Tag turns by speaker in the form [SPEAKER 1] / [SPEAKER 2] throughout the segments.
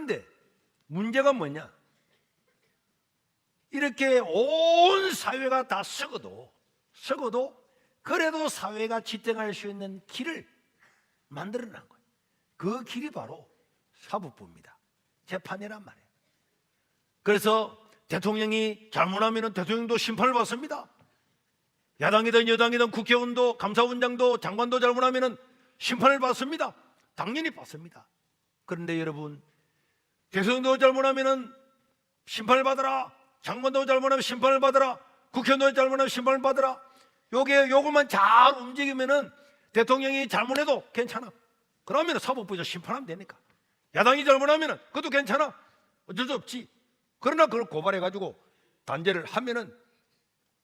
[SPEAKER 1] 그런데 문제가 뭐냐? 이렇게 온 사회가 다 썩어도 그래도 사회가 지탱할 수 있는 길을 만들어 난 거예요. 그 길이 바로 사법부입니다. 재판이란 말이에요. 그래서 대통령이 잘못하면 대통령도 심판을 받습니다. 야당이든 여당이든 국회의원도 감사원장도 장관도 잘못하면 심판을 받습니다. 당연히 받습니다. 그런데 여러분, 대통령도 잘못하면 심판을 받아라, 장관도 잘못하면 심판을 받아라, 국회의원도 잘못하면 심판을 받아라. 요것만 잘 움직이면은 대통령이 잘못해도 괜찮아. 그러면 사법부에서 심판하면 되니까. 야당이 잘못하면 그것도 괜찮아. 어쩔 수 없지. 그러나 그걸 고발해가지고 단죄를 하면은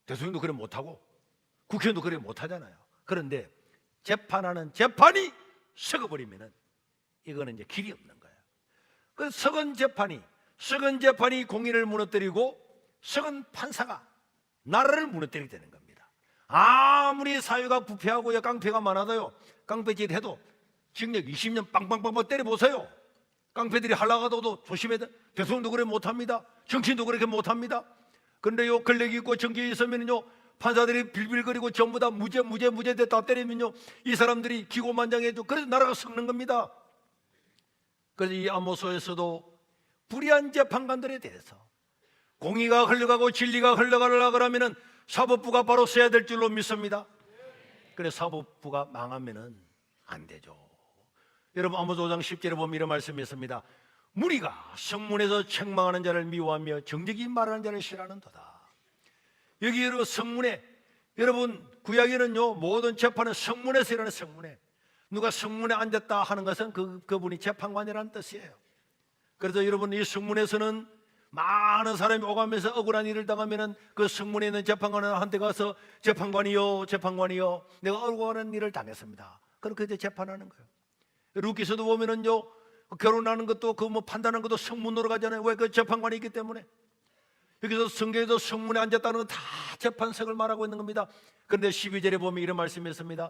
[SPEAKER 1] 대통령도 그래 못하고 국회의원도 그래 못하잖아요. 그런데 재판하는 재판이 썩어버리면은 이거는 이제 길이 없는 거예요. 그 썩은 재판이 공의를 무너뜨리고 썩은 판사가 나라를 무너뜨리게 되는 겁니다. 아무리 사회가 부패하고 깡패가 많아도요, 깡패질 해도 징역 20년 빵빵빵빵 때려보세요. 깡패들이 하려가도 조심해야 돼. 대통령도 그래 못합니다. 정치인도 그렇게 못합니다. 그런데 요 권력이 있고 정치에 있으면요, 판사들이 빌빌거리고 전부 다 무죄 다 때리면요, 이 사람들이 기고만장해도 그래서 나라가 썩는 겁니다. 그래서 이 아모스에서도 불의한 재판관들에 대해서 공의가 흘러가고 진리가 흘러가려고 하면은 사법부가 바로 써야 될 줄로 믿습니다. 그래서 사법부가 망하면은 안 되죠. 여러분, 아모스 5장 10절에 보면 이런 말씀이 있습니다. 무리가 성문에서 책망하는 자를 미워하며 정직히 말하는 자를 싫어하는도다. 여기 여러분, 성문에, 여러분 구약에는요, 모든 재판은 성문에서 일어나는 성문에, 누가 성문에 앉았다 하는 것은 그분이 재판관이라는 뜻이에요. 그래서 여러분, 이 성문에서는 많은 사람이 오가면서 억울한 일을 당하면은 그 성문에 있는 재판관한테 가서 재판관이요 내가 억울한 일을 당했습니다. 그렇게 이제 재판하는 거예요. 루키서도 보면은요, 결혼하는 것도 판단하는 것도 성문으로 가잖아요. 왜? 그 재판관이 있기 때문에. 여기서 성경에도 성문에 앉았다는 건 다 재판석을 말하고 있는 겁니다. 그런데 12절에 보면 이런 말씀이 있습니다.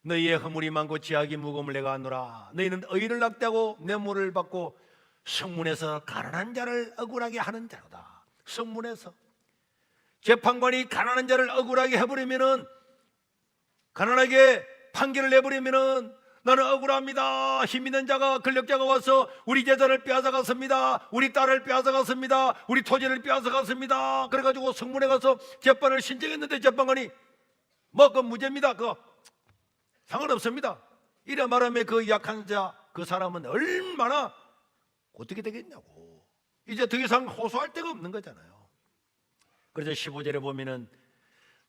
[SPEAKER 1] 너희의 허물이 많고 지악이 무거움을 내가 안노라. 너희는 의를 낙대하고 뇌물을 받고 성문에서 가난한 자를 억울하게 하는 자로다. 성문에서 재판관이 가난한 자를 억울하게 해버리면은, 가난하게 판결을 내버리면은 나는 억울합니다. 힘 있는 자가, 권력자가 와서 우리 재산을 빼앗아갔습니다. 우리 딸을 빼앗아갔습니다. 우리 토지를 빼앗아갔습니다. 그래가지고 성문에 가서 재판을 신청했는데 재판관이 그 무죄입니다. 그거 상관없습니다. 이래 말하면 그 약한 자, 그 사람은 얼마나 어떻게 되겠냐고. 이제 더 이상 호소할 데가 없는 거잖아요. 그래서 15절에 보면은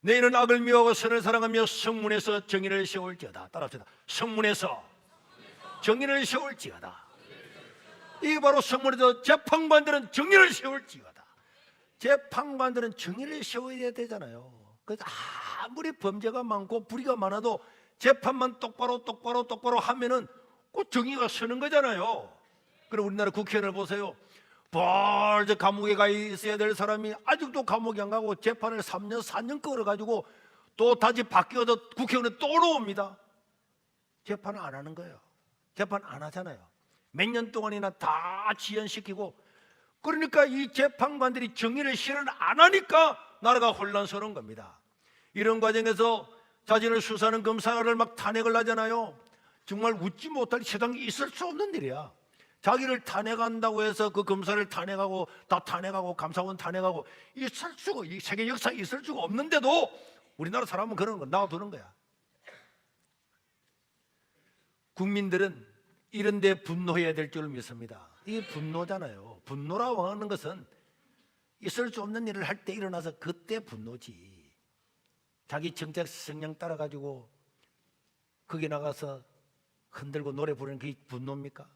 [SPEAKER 1] 너희는 악을 미워하고 선을 사랑하며 성문에서 정의를 세울지어다. 따라합시다. 성문에서 정의를 세울지어다. 이게 바로 성문에서 재판관들은 정의를 세울지어다. 재판관들은 정의를 세워야 되잖아요. 그래서 아무리 범죄가 많고 불의가 많아도 재판만 똑바로 하면은 꼭 정의가 서는 거잖아요. 그럼 우리나라 국회의원을 보세요. 벌써 감옥에 가 있어야 될 사람이 아직도 감옥에 안 가고 재판을 3년 4년 끌어가지고 또 다시 바뀌어서 국회의원에 또 나옵니다. 재판을 안 하는 거예요. 재판 안 하잖아요. 몇 년 동안이나 다 지연시키고. 그러니까 이 재판관들이 정의를 실현 안 하니까 나라가 혼란스러운 겁니다. 이런 과정에서 자신을 수사하는 검사를 막 탄핵을 하잖아요. 정말 웃지 못할 세상에 있을 수 없는 일이야. 자기를 탄핵한다고 해서 그 검사를 탄핵하고 다 탄핵하고 감사원 탄핵하고 있을 수가, 이 세계 역사에 있을 수가 없는데도 우리나라 사람은 그런 거 놔두는 거야. 국민들은 이런 데 분노해야 될 줄 믿습니다. 이게 분노잖아요. 분노라고 하는 것은 있을 수 없는 일을 할 때 일어나서 그때 분노지. 자기 정책 성향 따라가지고 거기 나가서 흔들고 노래 부르는 그게 분노입니까?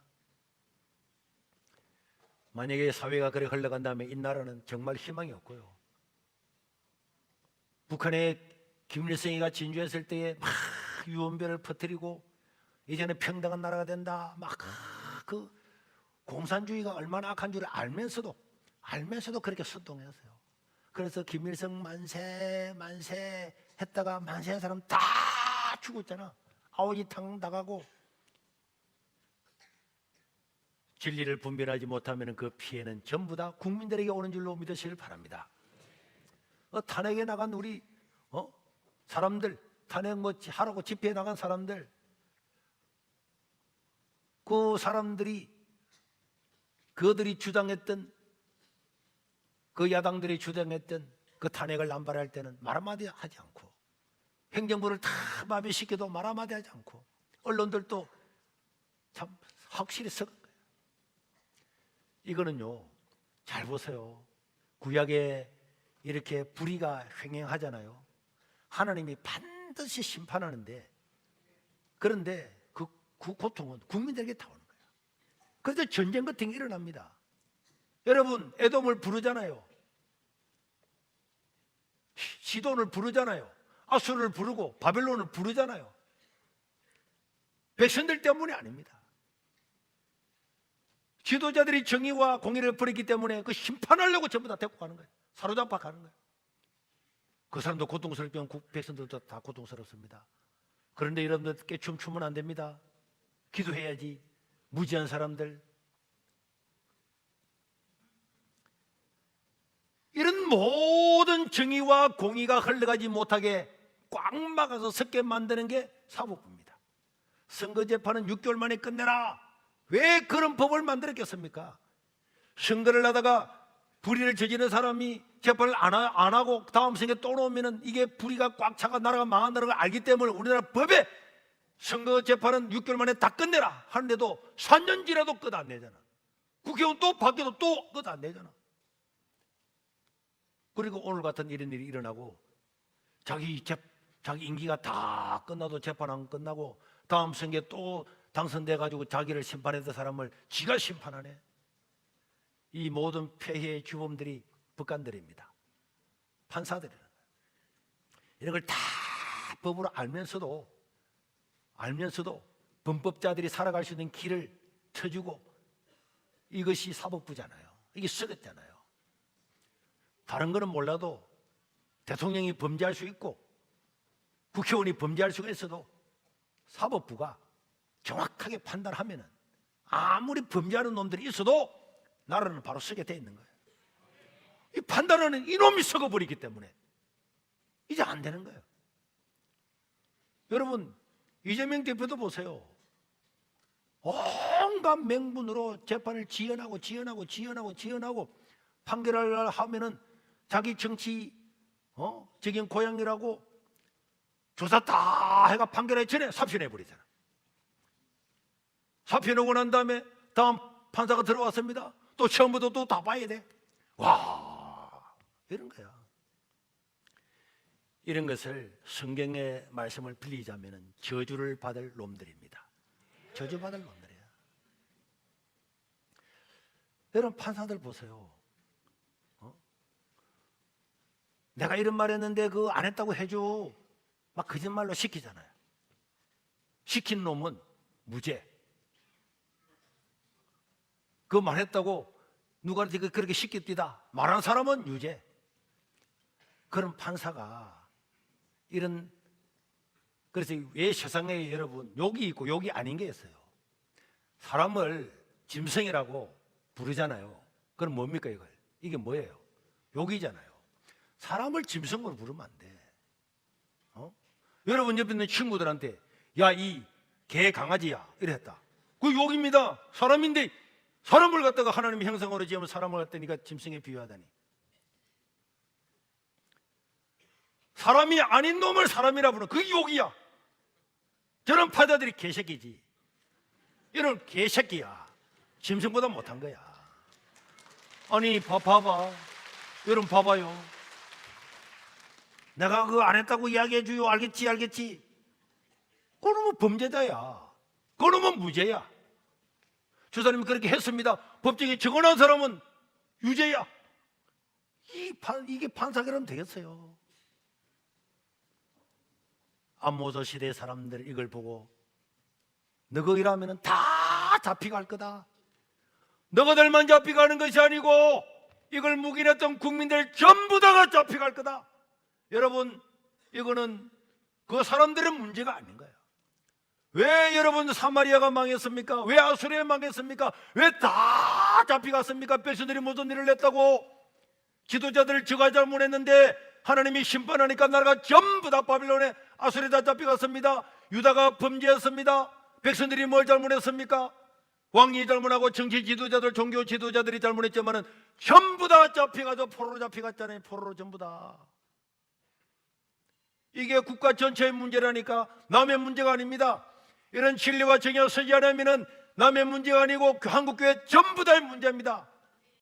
[SPEAKER 1] 만약에 사회가 그렇게 흘러간다면 이 나라는 정말 희망이 없고요. 북한의 김일성이가 진주했을 때에 막 유언별을 퍼뜨리고 이제는 평등한 나라가 된다, 막 그 공산주의가 얼마나 악한 줄 알면서도 그렇게 선동했어요. 그래서 김일성 만세 했다가 만세한 사람 다 죽었잖아. 아오지탕 나가고 진리를 분별하지 못하면 그 피해는 전부 다 국민들에게 오는 줄로 믿으시길 바랍니다. 탄핵에 나간 우리 사람들, 탄핵 하라고 집회에 나간 사람들, 그 사람들이 그들이 주장했던, 그 야당들이 주장했던 그 탄핵을 남발할 때는 말 한마디 하지 않고, 행정부를 다 마비시켜도 말 한마디 하지 않고, 언론들도 참 확실히 썩은 거예요. 이거는요, 잘 보세요. 구약에 이렇게 불의가 횡행하잖아요. 하나님이 반드시 심판하는데, 그런데 그 고통은 국민들에게 다 오는 거예요. 그래서 전쟁 같은 게 일어납니다. 여러분, 에돔을 부르잖아요. 시돈을 부르잖아요. 아수르를 부르고 바벨론을 부르잖아요. 백성들 때문이 아닙니다. 지도자들이 정의와 공의를 버렸기 때문에 그 심판하려고 전부 다 데리고 가는 거예요. 사로잡아 가는 거예요. 그 사람도 고통스럽지만 백성들도 다 고통스럽습니다. 그런데 여러분들 깨춤추면 안 됩니다. 기도해야지. 무지한 사람들, 이런 모든 정의와 공의가 흘러가지 못하게 꽉 막아서 섞게 만드는 게 사법부입니다. 선거재판은 6개월 만에 끝내라. 왜 그런 법을 만들었겠습니까? 선거를 하다가 불의를 저지른 사람이 재판을 안 하고 다음 선거에 또 나오면 이게 불의가 꽉 차가 나라가 망한다는 걸 알기 때문에 우리나라 법에 선거재판은 6개월 만에 다 끝내라 하는데도 4년 지나도 끝 안 내잖아. 국회의원 또 바뀌어도 또 끝 안 내잖아. 그리고 오늘 같은 이런 일이 일어나고 자기 임기가 다 끝나도 재판 안 끝나고 다음 선거에 또 당선돼 가지고 자기를 심판했던 사람을 지가 심판하네. 이 모든 폐해의 주범들이 법관들입니다. 판사들이라는 거예요. 이런 걸 다 법으로 알면서도 범법자들이 살아갈 수 있는 길을 쳐주고, 이것이 사법부잖아요. 이게 썩었잖아요. 다른 거는 몰라도 대통령이 범죄할 수 있고 국회의원이 범죄할 수가 있어도 사법부가 정확하게 판단하면 아무리 범죄하는 놈들이 있어도 나라는 바로 쓰게 돼 있는 거예요. 이 판단하는 이놈이 썩어버리기 때문에 이제 안 되는 거예요. 여러분, 이재명 대표도 보세요. 온갖 명분으로 재판을 지연하고 판결을 하면은 자기 정치적인 고향이라고 조사 다 해가 판결하기 전에 사표내버리잖아. 사표내고 난 다음에 다음 판사가 들어왔습니다. 또 처음부터 또 다 봐야 돼. 와, 이런 거야. 이런 것을 성경의 말씀을 빌리자면 저주를 받을 놈들입니다. 저주받을 놈들이에요. 여러분, 판사들 보세요. 내가 이런 말 했는데 그거 안 했다고 해줘. 막 거짓말로 시키잖아요. 시킨 놈은 무죄. 그 말했다고 누구한테 그렇게 시켰디다 말한 사람은 유죄. 그런 판사가 이런, 그래서 왜 세상에 여러분 욕이 있고 욕이 아닌 게 있어요. 사람을 짐승이라고 부르잖아요. 그럼 뭡니까 이걸? 이게 뭐예요? 욕이잖아요. 사람을 짐승으로 부르면 안 돼. 여러분 옆에 있는 친구들한테 야, 이 개 강아지야 이랬다. 그 욕입니다. 사람인데 사람을 갖다가 하나님의 형상으로 지으면 사람을 갖다니까 짐승에 비유하다니. 사람이 아닌 놈을 사람이라 부르는 그게 욕이야. 저런 파자들이 개새끼지. 이런 개새끼야. 짐승보다 못한 거야. 아니 봐봐. 여러분 봐봐요. 내가 그거 안 했다고 이야기해 줘요. 알겠지? 그놈은 범죄자야. 그놈은 무죄야. 주사님이 그렇게 했습니다. 법정에 적어놓은 사람은 유죄야. 이게 판사결하면 되겠어요. 아모스 시대 사람들 이걸 보고 너 거기라면 다 잡혀갈 거다. 너희들만 잡혀가는 것이 아니고 이걸 묵인했던 국민들 전부 다가 잡혀갈 거다. 여러분, 이거는 그 사람들의 문제가 아닌 거예요. 왜 여러분 사마리아가 망했습니까? 왜 아수르에 망했습니까? 왜 다 잡혀갔습니까? 백성들이 무슨 일을 했다고? 지도자들 저가 잘못했는데 하나님이 심판하니까 나라가 전부 다 바빌론에 아수르에 다 잡혀갔습니다. 유다가 범죄했습니다. 백성들이 뭘 잘못했습니까? 왕이 잘못하고 정치 지도자들, 종교 지도자들이 잘못했지만은 전부 다 잡혀가서 포로로 잡혀갔잖아요. 포로로 전부 다. 이게 국가 전체의 문제라니까 남의 문제가 아닙니다. 이런 진리와 정의가 서지 않으면 남의 문제가 아니고 한국교회 전부 다의 문제입니다.